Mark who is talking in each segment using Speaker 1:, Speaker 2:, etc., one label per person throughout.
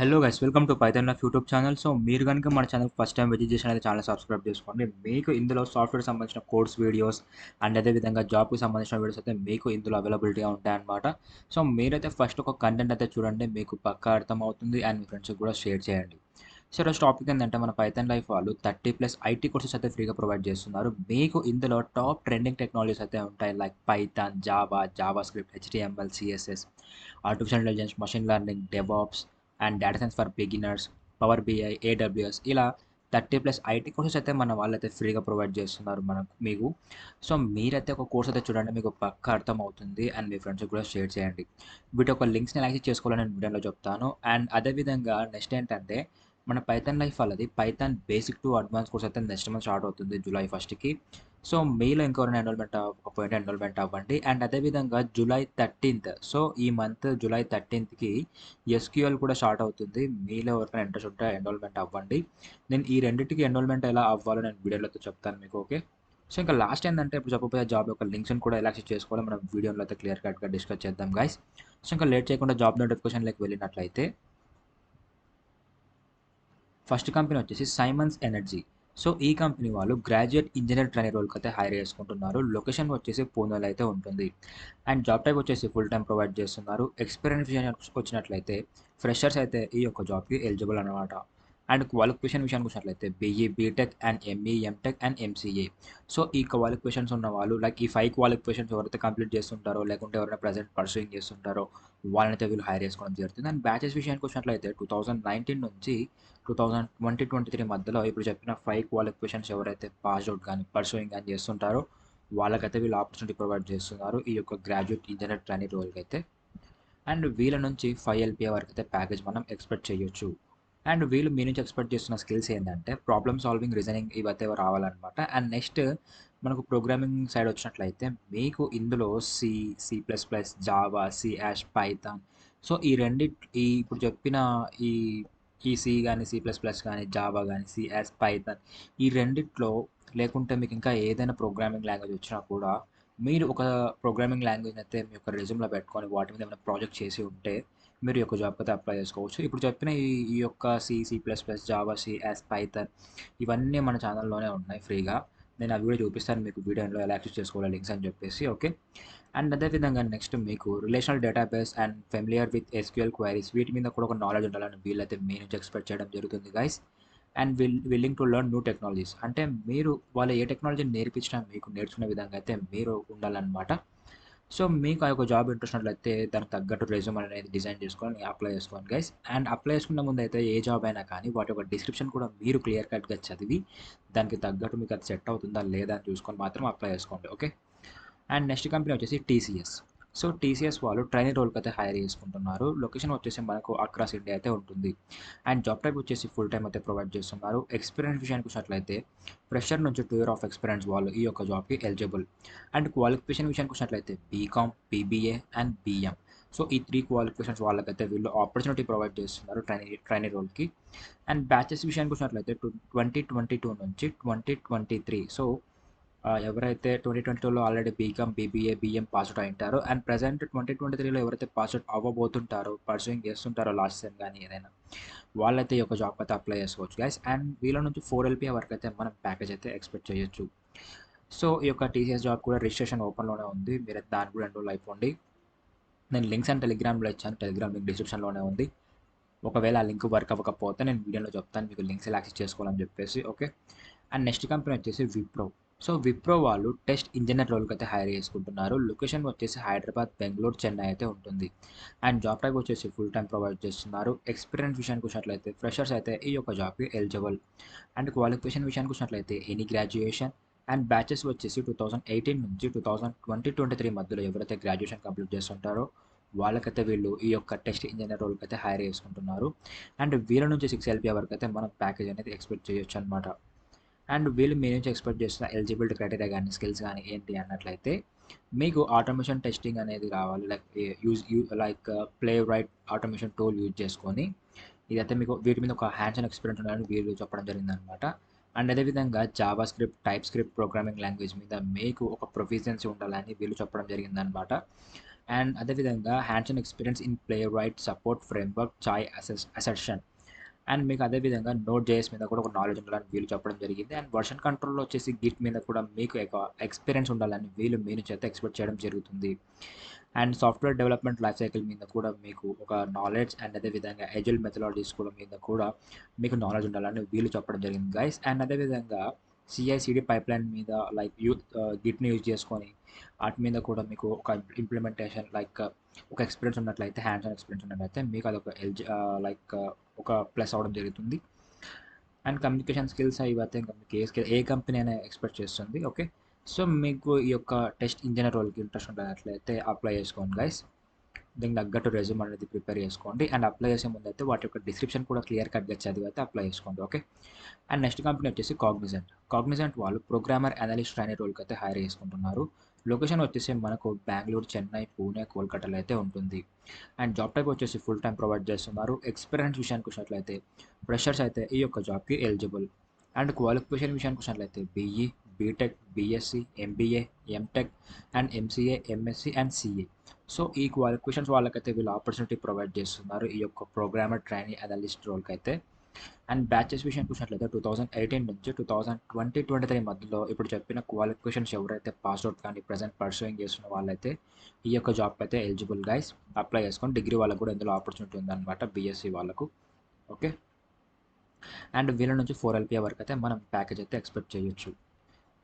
Speaker 1: Hello guys, welcome to Python life YouTube channel. So మీరు కనుక మన ఛానల్ ఫస్ట్ టైం విజిట్ చేసినట్లయితే channel subscribe చేసుకోండి. మీకు ఇందులో సాఫ్ట్వేర్ సంబంధించిన కోర్స్ వీడియోస్ అండ్ అదేవిధంగా జాబ్కి సంబంధించిన వీడియోస్ అయితే మీకు ఇందులో అవైలబిలిటీగా ఉంటాయన్నమాట. సో మీరైతే ఫస్ట్ ఒక కంటెంట్ అయితే చూడండి, మీకు పక్కా అర్థమవుతుంది అండ్ మీ ఫ్రెండ్స్కి కూడా షేర్ చేయండి. సో ఈరోజు టాపిక్ ఏంటంటే మన పైథాన్ లైఫ్ వాళ్ళు 30+ ఐటీ కోర్సెస్ అయితే ఫ్రీగా ప్రొవైడ్ చేస్తున్నారు. మీకు ఇందులో టాప్ ట్రెండింగ్ టెక్నాలజీస్ అయితే ఉంటాయి, like Python, Java script, HTML, CSS, artificial intelligence, machine learning, DevOps and data science for beginners, power BI, AWS, ఇలా 30+ ఐటీ కోర్సెస్ అయితే మన వాళ్ళైతే ఫ్రీగా ప్రొవైడ్ చేస్తున్నారు మీకు. సో మీరైతే ఒక కోర్స్ అయితే చూడండి, మీకు పక్కా అర్థమవుతుంది అండ్ మీ ఫ్రెండ్స్కి కూడా షేర్ చేయండి. వీటి యొక్క లింక్స్ని యాక్సెస్ చేసుకోవాలని నేను వీడియోలో చెప్తాను. అండ్ అదేవిధంగా నెక్స్ట్ ఏంటంటే మన పైథాన్ లైఫ్ వాళ్ళది Python basic to advance course అయితే నెక్స్ట్ మంత్ స్టార్ట్ అవుతుంది జూలై 1కి. సో మీలో ఇంకెవరైనా ఎన్రోల్మెంట్ అవ్వండి. అండ్ అదేవిధంగా జూలై 13th, సో ఈ మంత్ జూలై 13కి ఎస్క్యూఎల్ కూడా స్టార్ట్ అవుతుంది. మీలో ఎవరికైనా ఇంట్రెస్ట్ ఉంటే ఎన్రోల్మెంట్ అవ్వండి. నేను ఈ రెండింటికి ఎన్రోల్మెంట్ ఎలా అవ్వాలో నేను వీడియోలో చెప్తాను మీకు, ఓకే. సో ఇంకా లాస్ట్ ఏంటంటే ఇప్పుడు చెప్పబోయే జాబ్ యొక్క లింక్స్ని కూడా ఎలా యాక్సెస్ చేసుకోవాలో మనం వీడియోలో అయితే క్లియర్ కట్గా డిస్కస్ చేద్దాం గైస్. సో ఇంకా లేట్ చేయకుండా జాబ్ నోటిఫికేషన్లోకి వెళ్ళినట్లయితే ఫస్ట్ కంపెనీ వచ్చేసి సైమన్స్ ఎనర్జీ. సో ఈ కంపెనీ వాళ్ళు గ్రాడ్యుయేట్ ఇంజనీర్ ట్రైనీ రోల్కి అయితే హైర్ చేసుకుంటున్నారు. లొకేషన్ వచ్చేసి పూణేలో అయితే ఉంటుంది. అండ్ జాబ్ టైప్ వచ్చేసి ఫుల్ టైం ప్రొవైడ్ చేస్తున్నారు. ఎక్స్పీరియన్స్ వచ్చినట్లయితే ఫ్రెషర్స్ అయితే ఈ యొక్క జాబ్కి ఎలిజిబుల్ అనమాట. అండ్ క్వాలిఫికేషన్ విషయానికి వచ్చినట్లయితే BE, B Tech and ME, M Tech and MCA. So ఈ క్వాలిఫికేషన్స్ ఉన్న వాళ్ళు, లైక్ ఈ 5 క్వాలిఫికేషన్స్ ఎవరైతే కంప్లీట్ చేస్తుంటారో, లేకుంటే ఎవరైనా ప్రజెంట్ పర్సూయింగ్ చేస్తుంటారో వాళ్ళనైతే వీళ్ళు హైర్ చేసుకోవడం జరుగుతుంది. అండ్ బ్యాచెస్ విషయానికి వచ్చినట్లయితే 2019 నుంచి 2023 మధ్యలో ఇప్పుడు చెప్పిన 5 క్వాలిఫికేషన్స్ ఎవరైతే పాస్ అవుట్ కానీ పర్సూయింగ్ కానీ చేస్తుంటారో వాళ్ళకైతే వీళ్ళు ఆపర్చునిటీ ప్రొవైడ్ చేస్తున్నారు ఈ యొక్క గ్రాడ్యుయేట్ ఇంజనీర్ ట్రైనీ రోల్కి అయితే. అండ్ వీళ్ళ నుంచి 5 ఎల్పిఏ వరకు అయితే ప్యాకేజ్ మనం ఎక్స్పెక్ట్ చేయొచ్చు. అండ్ వీళ్ళు మీ నుంచి ఎక్స్పెక్ట్ చేస్తున్న స్కిల్స్ ఏంటంటే ప్రాబ్లమ్ సాల్వింగ్, రీజనింగ్, ఇవైతే రావాలన్నమాట. అండ్ నెక్స్ట్ మనకు ప్రోగ్రామింగ్ సైడ్ వచ్చినట్లయితే మీకు ఇందులో C plus plus, Java, C యాష్, పైథాన్, సో ఈ ఇప్పుడు చెప్పిన ఈ ఈ సి కానీ, సి ప్లస్ ప్లస్ కానీ, జావా కానీ, సి యాష్, పైథాన్, ఈ రెండిట్లో లేకుంటే మీకు ఇంకా ఏదైనా ప్రోగ్రామింగ్ లాంగ్వేజ్ వచ్చినా కూడా మీరు ఒక ప్రోగ్రామింగ్ లాంగ్వేజ్ అయితే మీ యొక్క రెజ్యూమ్లో పెట్టుకొని వాటి మీద ఏమైనా ప్రాజెక్ట్ చేసి ఉంటే మీరు ఈ యొక్క జాబ్కి అయితే అప్లై చేసుకోవచ్చు. ఇప్పుడు చెప్పిన ఈ యొక్క C plus plus, Java, C యాస్, పైథాన్, ఇవన్నీ మన ఛానల్లోనే ఉన్నాయి ఫ్రీగా. నేను అవి కూడా చూపిస్తాను మీకు వీడియోలో ఎలా యాక్సెస్ చేసుకోవాలి లింక్స్ అని చెప్పేసి, ఓకే. అండ్ అదేవిధంగా నెక్స్ట్ మీకు relational database and familiar with SQL queries, వీటి మీద కూడా ఒక నాలెడ్జ్ ఉండాలని వీళ్ళైతే మీ నుంచి ఎక్స్పెక్ట్ చేయడం జరుగుతుంది guys. And willing to learn new technologies, అంటే మీరు వాళ్ళు ఏ టెక్నాలజీని నేర్పించినా మీకు నేర్చుకునే విధంగా అయితే మీరు ఉండాలన్నమాట. సో మీకు ఆ యొక్క జాబ్ ఇంట్రెస్ట్ ఉన్నట్లయితే దానికి తగ్గట్టు రెజ్యూమ్ అనేది డిజైన్ చేసుకొని అప్లై చేసుకోండి గైస్. అండ్ అప్లై చేసుకున్న ముందు అయితే ఏ జాబ్ అయినా కానీ వాటి యొక్క డిస్క్రిప్షన్ కూడా మీరు క్లియర్ కట్గా చదివి దానికి తగ్గట్టు మీకు అది సెట్ అవుతుందా లేదా అని చూసుకొని మాత్రం అప్లై చేసుకోండి, ఓకే. అండ్ నెక్స్ట్ కంపెనీ వచ్చేసి టీసీఎస్. సో టీసీఎస్ వాళ్ళు ట్రైనీ రోల్కి అయితే హైర్ చేసుకుంటున్నారు. లొకేషన్ వచ్చేసి మనకు అక్రాస్ ఇండియా అయితే ఉంటుంది. అండ్ జాబ్ టైప్ వచ్చేసి ఫుల్ టైం అయితే ప్రొవైడ్ చేస్తున్నారు. ఎక్స్పీరియన్స్ విషయానికి వచ్చినట్లయితే ఫ్రెషర్ నుంచి 2 ఇయర్ ఆఫ్ ఎక్స్పీరియన్స్ వాళ్ళు ఈ యొక్క జాబ్కి ఎలిజిబుల్. అండ్ క్వాలిఫికేషన్ విషయానికి వచ్చినట్లయితే BCom, BBA and BM. So ఈ 3 క్వాలిఫికేషన్స్ వాళ్ళకైతే వీళ్ళు ఆపర్చునిటీ ప్రొవైడ్ చేస్తున్నారు ట్రైనీ రోల్కి. అండ్ బ్యాచెస్ విషయానికి వచ్చినట్లయితే 2022 నుంచి 2023, సో ఎవరైతే 2022లో already BCom, BBA, BM pass out అయి ఉంటారో అండ్ ప్రజెంట్ 2023లో ఎవరైతే పాస్అవుట్ అవ్వబోతుంటారో, పర్సూయింగ్ చేస్తుంటారో లాస్ట్ సెమ్ కానీ ఏదైనా, వాళ్ళైతే ఈ యొక్క జాబ్ అయితే అప్లై చేసుకోవచ్చు గైస్. అండ్ వీళ్ళ నుంచి 4 ఎల్పిఏ వరకు అయితే మనం ప్యాకేజ్ అయితే ఎక్స్పెక్ట్ చేయొచ్చు. సో ఈ యొక్క టీసీఎస్ జాబ్ కూడా రిజిస్ట్రేషన్ ఓపెన్లోనే ఉంది, మీరు దాన్ని కూడా ఎన్రోల్ అయిపోండి. నేను లింక్స్ అండ్ టెలిగ్రామ్లో ఇచ్చాను, టెలిగ్రామ్ లింక్ డిస్క్రిప్షన్లోనే ఉంది. ఒకవేళ ఆ లింక్ వర్క్ అవ్వకపోతే నేను వీడియోలో చెప్తాను మీకు లింక్స్ ఎలా యాక్సెస్ చేసుకోవాలని చెప్పేసి, ఓకే. అండ్ నెక్స్ట్ కంపెనీ వచ్చేసి విప్రో. సో విప్రో వాళ్ళు టెస్ట్ ఇంజనీర్ రోల్కి అయితే హైర్ చేసుకుంటున్నారు. లొకేషన్ వచ్చేసి హైదరాబాద్, బెంగళూరు, చెన్నై అయితే ఉంటుంది. అండ్ జాబ్ టైప్ వచ్చేసి ఫుల్ టైం ప్రొవైడ్ చేస్తున్నారు. ఎక్స్పీరియన్స్ విషయానికి వచ్చినట్లయితే ఫ్రెషర్స్ అయితే ఈ యొక్క జాబ్కి ఎలిజిబుల్. అండ్ క్వాలిఫికేషన్ విషయానికి వచ్చినట్లయితే ఎనీ గ్రాడ్యుయేషన్. అండ్ బ్యాచెస్ వచ్చేసి 2018 నుంచి 2023 మధ్యలో ఎవరైతే గ్రాడ్యుయేషన్ కంప్లీట్ చేస్తుంటారో వాళ్ళకైతే వీళ్ళు ఈ యొక్క టెస్ట్ ఇంజనీర్ రోల్కి అయితే హైర్ చేసుకుంటున్నారు. అండ్ వీళ్ళ నుంచి 6 ఎల్పిఏ వరకు అయితే మనం ప్యాకేజ్ అనేది ఎక్స్పెక్ట్ చేయొచ్చు అనమాట. అండ్ వీళ్ళు మీ నుంచి ఎక్స్పెక్ట్ చేస్తున్న ఎలిజిబిలిటీ క్రైటీరియా కానీ స్కిల్స్ కానీ ఏంటి అన్నట్లయితే మీకు ఆటోమేషన్ టెస్టింగ్ అనేది కావాలి, like play right automation tool use చేసుకొని ఇదైతే మీకు వీటి మీద ఒక హ్యాండ్స్ అండ్ ఎక్స్పీరియన్స్ ఉండాలని వీళ్ళు చెప్పడం జరిగిందనమాట. అండ్ అదేవిధంగా Java script, type script programming language మీద మీకు ఒక ప్రొఫిషియన్సీ ఉండాలని వీళ్ళు చెప్పడం జరిగిందనమాట. అండ్ అదేవిధంగా hands on experience in play right support framework chai assertion. And మీకు అదేవిధంగా నోట్ జేఎస్ మీద కూడా ఒక నాలెడ్జ్ ఉండాలని వీళ్ళు చెప్పడం జరిగింది. అండ్ వర్షన్ కంట్రోల్‌లో వచ్చేసి గిట్ మీద కూడా మీకు ఎక్స్‌పీరియన్స్ ఉండాలని వీళ్ళు మీ నుంచి అయితే ఎక్స్‌పెక్ట్ చేయడం జరుగుతుంది. And software development life cycle మీద కూడా మీకు ఒక నాలెడ్జ్ అండ్ అదేవిధంగా ఎజైల్ మెథడాలజీస్ కూడా మీద కూడా మీకు నాలెడ్జ్ ఉండాలని వీళ్ళు చెప్పడం జరిగింది గైస్. అండ్ అదేవిధంగా సీఐసీడీ పైప్‌లైన్ మీద లైక్ గిట్‌ని యూజ్ చేసుకొని వాటి మీద కూడా మీకు ఒక ఇంప్లిమెంటేషన్ లైక్ ఒక ఎక్స్‌పీరియన్స్ ఉన్నట్లయితే హ్యాండ్స్ ఆన్ ఎక్స్‌పీరియన్స్ ఉన్నట్లయితే మీకు అదొక లైక్ ఒక ప్లస్ అవ్వడం జరుగుతుంది. అండ్ కమ్యూనికేషన్ స్కిల్స్ ఇవైతే ఇంకా మీకు ఏ కంపెనీ అయినా ఎక్స్పెక్ట్ చేస్తుంది. ఓకే. సో మీకు ఈ యొక్క టెస్ట్ ఇంజినీర్ రోల్కి ఇంట్రెస్ట్ ఉన్నట్లయితే అప్లై చేసుకోండి గైస్. దీనికి తగ్గట్టు రెజ్యూమ్ అనేది ప్రిపేర్ చేసుకోండి. అండ్ అప్లై చేసే ముందు అయితే వాటి యొక్క డిస్క్రిప్షన్ కూడా క్లియర్ కట్గా చదివి అయితే అప్లై చేసుకోండి. ఓకే. అండ్ నెక్స్ట్ కంపెనీ వచ్చేసి కాగ్నిజెంట్ వాళ్ళు ప్రోగ్రామర్ అనలిస్ట్ ట్రైనర్ రోల్కి అయితే హైర్ చేసుకుంటున్నారు. లొకేషన్ వచ్చేసి మనకు బెంగళూరు, చెన్నై, పూణే, కోల్కతాలో అయితే ఉంటుంది. అండ్ జాబ్ టైప్ వచ్చేసి ఫుల్ టైం ప్రొవైడ్ చేస్తున్నారు. ఎక్స్పీరియన్స్ విషయానికి వచ్చినట్లయితే ఫ్రెషర్స్ అయితే ఈ యొక్క జాబ్కి ఎలిజిబుల్. అండ్ క్వాలిఫికేషన్ విషయానికి వచ్చినట్లయితే BE, B Tech, BSc, MBA, M Tech and MCA, MSc and CA. So ఈ క్వాలిఫికేషన్స్ వాళ్ళకైతే వీళ్ళు ఆపర్చునిటీ ప్రొవైడ్ చేస్తున్నారు ఈ యొక్క ప్రోగ్రామర్ ట్రైనీ అనలిస్ట్ రోల్కి అయితే. అండ్ బ్యాచెస్ విషయానికి వచ్చినట్లయితే 2018 నుంచి 2023 మధ్యలో ఇప్పుడు చెప్పిన క్వాలిఫికేషన్స్ ఎవరైతే పాస్ అవుట్ కానీ ప్రజెంట్ పర్సూయింగ్ చేస్తున్న వాళ్ళైతే ఈ యొక్క జాబ్కి అయితే ఎలిజిబుల్ గైస్. అప్లై చేసుకొని డిగ్రీ వాళ్ళకు కూడా ఇందులో ఆపర్చునిటీ ఉందన్నమాట బీఎస్సీ వాళ్ళకు. ఓకే. అండ్ వీళ్ళ నుంచి 4 LPA వరకు అయితే మనం ప్యాకేజ్ అయితే ఎక్స్పెక్ట్ చేయొచ్చు.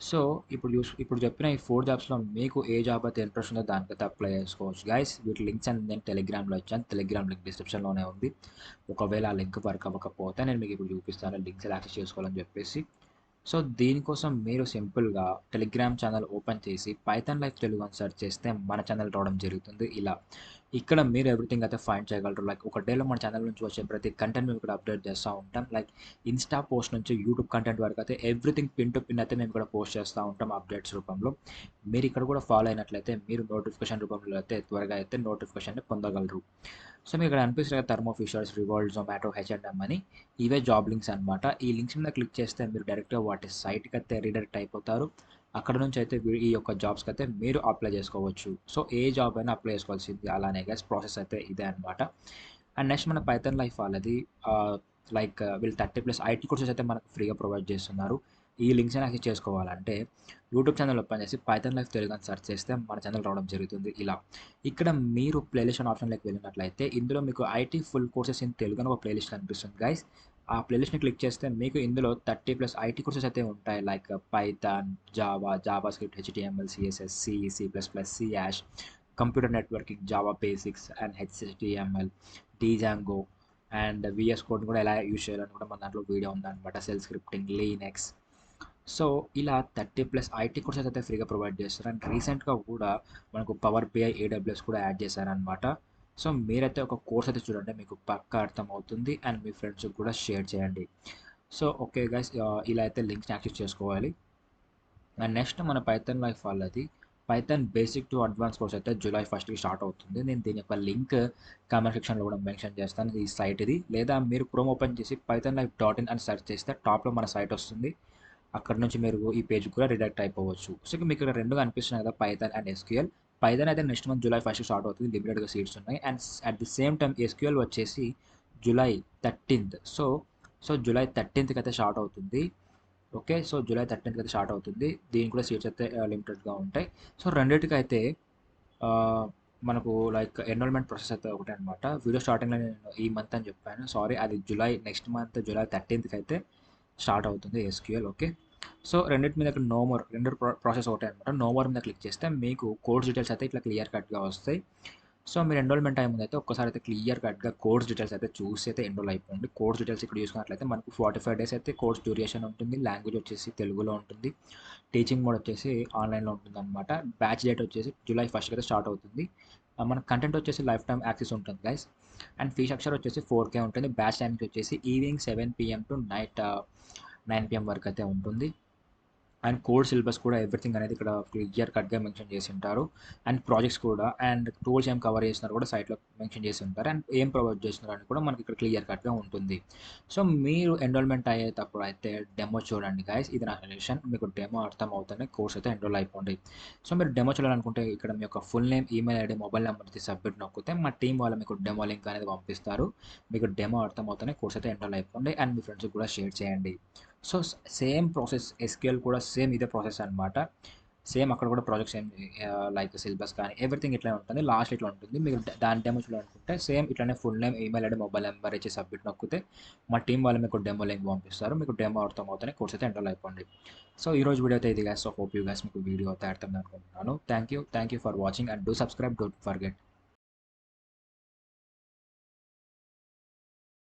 Speaker 1: సో ఇప్పుడు చెప్పిన ఈ 4 జాబ్స్‌లో మీకు ఏ జాబ్ అయితే ఇంట్రెస్ట్ ఉందో దానికైతే అప్లై చేసుకోవచ్చు గైస్. వీటి లింక్స్ అన్ని నేను టెలిగ్రామ్‌లో ఇచ్చాను. టెలిగ్రామ్ లింక్ డిస్క్రిప్షన్‌లోనే ఉంది. ఒకవేళ ఆ లింక్ వర్క్ అవ్వకపోతే నేను మీకు ఇప్పుడు చూపిస్తాను లింక్స్ ఎలా యాక్సెస్ చేసుకోవాలని చెప్పేసి. సో దీనికోసం మీరు సింపుల్‌గా టెలిగ్రామ్ ఛానల్ ఓపెన్ చేసి పైథాన్ లైఫ్ తెలుగు అని సెర్చ్ చేస్తే మన ఛానల్ రావడం జరుగుతుంది ఇలా. ఇక్కడ మీరు ఎవ్రీథింగ్ అయితే ఫైండ్ చేయగలరు. లైక్ ఒక డేలో మన ఛానల్ నుంచి వచ్చే ప్రతి కంటెంట్ మేము ఇక్కడ అప్డేట్ చేస్తూ ఉంటాం. లైక్ ఇన్‌స్టా పోస్ట్ నుంచి యూట్యూబ్ కంటెంట్ వరకు అయితే ఎవ్రీథింగ్ పిన్ టు పిన్ అయితే మేము ఇక్కడ పోస్ట్ చేస్తూ ఉంటాం అప్డేట్స్ రూపంలో. మీరు ఇక్కడ కూడా ఫాలో అయినట్లయితే మీరు నోటిఫికేషన్ రూపంలో అయితే త్వరగా అయితే నోటిఫికేషన్‌ని పొందగలరు. సో మీకు ఇక్కడ అనిపిస్తుంది కదా Thermo Fishers, Revolt, Zomato, H and M అని ఇవే జాబ్ లింక్స్ అనమాట. ఈ లింక్స్ మీద క్లిక్ చేస్తే మీరు డైరెక్ట్గా వాటి సైట్కి అయితే రీడైరెక్ట్ అయిపోతారు. అక్కడ నుంచి అయితే ఈ యొక్క జాబ్స్కి అయితే మీరు అప్లై చేసుకోవచ్చు. సో ఏ జాబ్ అయినా అప్లై చేసుకోవాల్సింది అలానే గైస్ ప్రాసెస్ అయితే ఇదే అనమాట. అండ్ నెక్స్ట్ మన పైథాన్ లైఫ్ వాళ్ళది లైక్ వీళ్ళు 30+ ఐటీ కోర్సెస్ అయితే మనకు ఫ్రీగా ప్రొవైడ్ చేస్తున్నారు. ఈ లింక్స్ యాక్సెస్ చేసుకోవాలంటే యూట్యూబ్ ఛానల్ ఓపెన్ చేసి పైథాన్ లైఫ్ తెలుగు అని సెర్చ్ చేస్తే మన ఛానల్ రావడం జరుగుతుంది ఇలా. ఇక్కడ మీరు ప్లేలిస్ట్ అనే ఆప్షన్లోకి వెళ్ళినట్లయితే ఇందులో మీకు IT full courses in Telugu అని ఒక ప్లేలిస్ట్ కనిపిస్తుంది గైస్. ఆ ప్లేలిస్ట్ని క్లిక్ చేస్తే మీకు ఇందులో 30+ ఐటీ కోర్సెస్ అయితే ఉంటాయి. Like Python, Java script, HTML, CSS, C, C++, C ash, computer networking, Java basics and HTML, Django and VS code కూడా ఎలా యూజ్ చేయాలని కూడా మన దాంట్లో వీడియో ఉందన్నమాట. Cell scripting, Linux. సో ఇలా 30+ ఐటీ కోర్సెస్ అయితే ఫ్రీగా ప్రొవైడ్ చేస్తారు. అండ్ రీసెంట్గా కూడా మనకు పవర్ బిఐ, ఏడబ్ల్యూఎస్ కూడా యాడ్ చేశారనమాట. సో మీరైతే ఒక కోర్స్ అయితే చూడండి మీకు పక్కా అర్థమవుతుంది. అండ్ మీ ఫ్రెండ్స్కి కూడా షేర్ చేయండి. సో ఓకే గైస్, ఇలా అయితే లింక్స్ని యాక్సెస్ చేసుకోవాలి. అండ్ నెక్స్ట్ మన పైథాన్ లైఫ్ వాళ్ళది Python basic to advance course అయితే జూలై 1కి స్టార్ట్ అవుతుంది. నేను దీని యొక్క లింక్ కామెంట్ సెక్షన్లో కూడా మెన్షన్ చేస్తాను ఈ సైట్ ఇది. లేదా మీరు క్రోమ్ ఓపెన్ చేసి pythonlife.in అని సెర్చ్ చేస్తే టాప్లో మన సైట్ వస్తుంది. అక్కడ నుంచి మీరు ఈ పేజ్ కూడా రిడైరెక్ట్ అయిపోవచ్చు. సో మీకు ఇక్కడ రెండుగా అనిపిస్తున్నాయి కదా పైథాన్ అండ్ ఎస్క్యూఎల్. పైథాన్ అయితే నెక్స్ట్ మంత్ జూలై 1 స్టార్ట్ అవుతుంది. లిమిటెడ్గా సీట్స్ ఉన్నాయి. And at the same time SQL వచ్చేసి July 13th. So July 13th అయితే స్టార్ట్ అవుతుంది. ఓకే. సో జూలై 13th అయితే స్టార్ట్ అవుతుంది. దీనికి కూడా సీట్స్ అయితే లిమిటెడ్గా ఉంటాయి. సో రెండిటికైతే ఆహ్, మనకు లైక్ ఎన్రోల్‌మెంట్ ప్రాసెస్ అయితే ఒకటే అనమాట. వీడియో స్టార్టింగ్‌లో నేను ఈ మంత్ అని చెప్పాను. సారీ, అది నెక్స్ట్ మంత్ జూలై 13th అయితే స్టార్ట్ అవుతుంది ఎస్‌క్యూఎల్. ఓకే. సో రెండిటి మీద ఇక్కడ నో మోర్ రెండు ప్రాసెస్ ఒకటే అనమాట. నో మోర్ మీద క్లిక్ చేస్తే మీకు కోర్స్ డీటెయిల్స్ అయితే ఇట్లా క్లియర్ కట్‌గా వస్తాయి. సో మీరు ఎన్రోల్మెంట్ టైం ముందైతే ఒక్కసారి అయితే క్లియర్ కట్‌గా కోర్స్ డీటెయిల్స్ అయితే చూసి అయితే ఎన్రోల్ అయిపోండి. కోర్స్ డీటెయిల్స్ ఇక్కడ చూసుకున్నట్లయితే మనకు 45 డేస్ అయితే కోర్స్ డ్యూరేషన్ ఉంటుంది. లాంగ్వేజ్ వచ్చేసి తెలుగులో ఉంటుంది. టీచింగ్ మోడ్ వచ్చేసి ఆన్లైన్‌లో ఉంటుందన్నమాట. బ్యాచ్ డేట్ వచ్చేసి జూలై 1కి అయితే స్టార్ట్ అవుతుంది. మన కంటెంట్ వచ్చేసి లైఫ్ టైమ్ యాక్సెస్ ఉంటుంది గైస్. అండ్ ఫీ స్ట్రక్చర్ వచ్చేసి 4K ఉంటుంది. బ్యాచ్ టైమింగ్ వచ్చేసి evening 7 PM to night 9 PM వరకు అయితే ఉంటుంది. అండ్ కోడ్ సిలబస్ కూడా ఎవ్రీథింగ్ అనేది ఇక్కడ క్లియర్ కట్గా మెన్షన్ చేసి ఉంటారు. అండ్ ప్రాజెక్ట్స్ కూడా అండ్ టూల్స్ ఏం కవర్ చేస్తున్నారు కూడా సైట్లో మెన్షన్ చేసి ఉంటారు. అండ్ ఏం ప్రొవైడ్ చేస్తున్నారు అని కూడా మనకి ఇక్కడ క్లియర్ కట్గా ఉంటుంది. సో మీరు ఎన్రోల్మెంట్ అయ్యేటప్పుడు అయితే డెమో చూడండి గైస్. ఇది నా సజెషన్. మీకు డెమో అర్థం అవుతుంది కోర్స్ అయితే ఎన్రోల్ అయిపోండి. సో మీరు డెమో చూడాలనుకుంటే ఇక్కడ మీ యొక్క full name, email ID, mobile number ఇచ్చి సబ్మిట్ నొక్కితే మా టీం వాళ్ళు మీకు డెమో లింక్ అనేది పంపిస్తారు. మీకు డెమో అర్థం అవుతుంది కోర్స్ అయితే ఎన్రోల్ అయిపోండి. అండ్ మీ ఫ్రెండ్స్కి కూడా షేర్ చేయండి. సో సేమ్ ప్రాసెస్ ఎస్క్యూఎల్ కూడా సేమ్ ఇదే ప్రాసెస్ అనమాట. సేమ్ అక్కడ కూడా ప్రాజెక్ట్స్ సేమ్ లైక్ సిలబస్ కానీ ఎవ్రీథింగ్ ఇట్లా ఉంటుంది. లాస్ట్ ఇట్లా ఉంటుంది. మీరు దాని డెమో చూడాలనుకుంటే సేమ్ ఇట్లానే full name, email ID, mobile number ఇచ్చి సబ్మిట్ నొక్కితే మా టీం వాళ్ళు మీకు డెమో లింక్ పంపిస్తారు. మీకు డెమో అర్థం అవుతుంది కోర్స్ అయితే ఎన్రోల్ అయిపోండి. సో ఈ రోజు వీడియో అయితే ఇది guys. So hope you guys మీకు వీడియో అయితే అర్థం అనుకుంటున్నాను. Thank you for watching and do subscribe, don't forget.